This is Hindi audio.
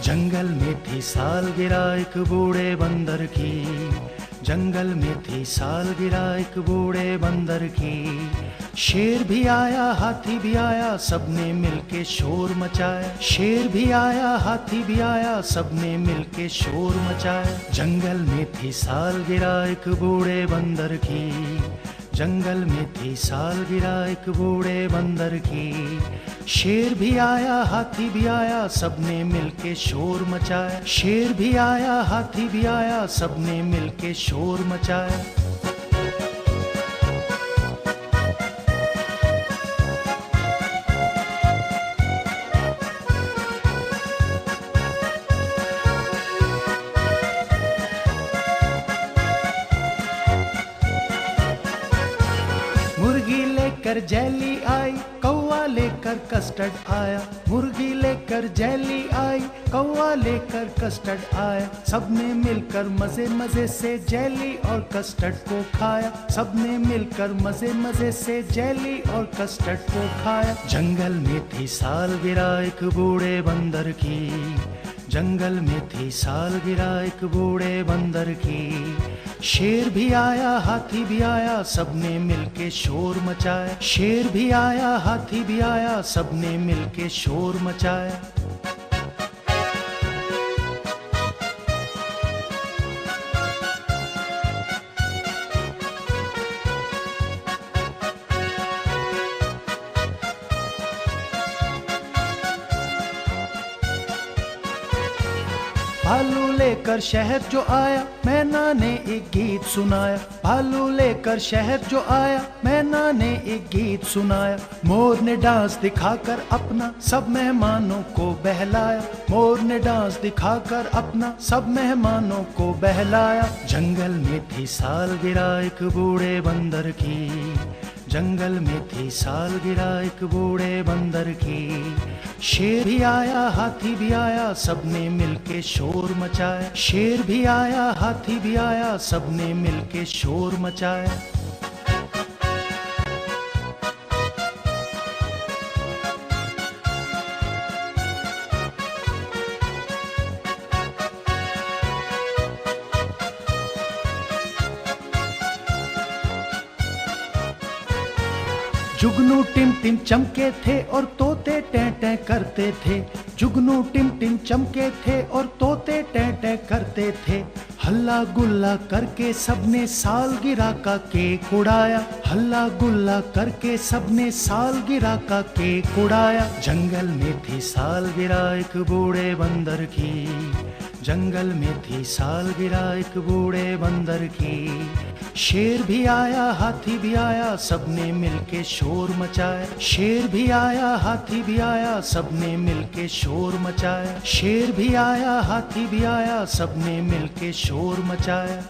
जंगल में थी सालगिरह एक बूढ़े बंदर की, जंगल में थी सालगिरह एक बूढ़े बंदर की। शेर भी आया हाथी भी आया सबने मिलके शोर मचाया, शेर भी आया हाथी भी आया सबने मिलके शोर मचाया। जंगल में थी सालगिरह एक बूढ़े बंदर की, जंगल में थी सालगिरह एक बूढ़े बंदर की। शेर भी आया हाथी भी आया सबने मिलके शोर मचाया, शेर भी आया हाथी भी आया सबने मिलके शोर मचाया। मुर्गी लेकर जैली आई, कौवा लेकर कस्टर्ड आया, मुर्गी लेकर जैली आई, कौवा लेकर कस्टर्ड आया। सबने मिलकर मजे मजे से जैली और कस्टर्ड को खाया, सबने मिलकर मजे मजे से जैली और कस्टर्ड को खाया। जंगल में थी सालगिरह एक बूढ़े बंदर की, जंगल में थी सालगिरह एक बूढ़े बंदर की। शेर भी आया हाथी भी आया सबने मिलके शोर मचाया, शेर भी आया हाथी भी आया सबने मिलके शोर मचाया। भालू लेकर शहर जो आया मैना ने एक गीत सुनाया, भालू लेकर शहर जो आया मैना ने एक गीत सुनाया। मोर ने डांस दिखाकर अपना सब मेहमानों को बहलाया, मोर ने डांस दिखाकर अपना सब मेहमानों को बहलाया। जंगल में थी सालगिरह एक बूढ़े बंदर की, जंगल में थी सालगिरह एक बूढ़े बंदर की। शेर भी आया हाथी भी आया सबने मिलके शोर मचाया, शेर भी आया हाथी भी आया सबने मिलके शोर मचाया। जुगनू टिम टिम चमके थे और तोते टें टें करते थे, जुगनू टिम टिम चमके थे और तोते टें टें करते थे। हल्ला गुल्ला करके सबने सालगिरह का केक उड़ाया, हल्ला गुल्ला करके सबने सालगिरह का केक उड़ाया। जंगल में थी सालगिरह एक बूढ़े बंदर की, जंगल में थी सालगिरह एक बूढ़े बंदर की। शेर भी आया हाथी भी आया सबने मिलके शोर मचाया, शेर भी आया हाथी भी आया सबने मिलके शोर मचाया, शेर भी आया हाथी भी आया सबने मिलके शोर मचाया।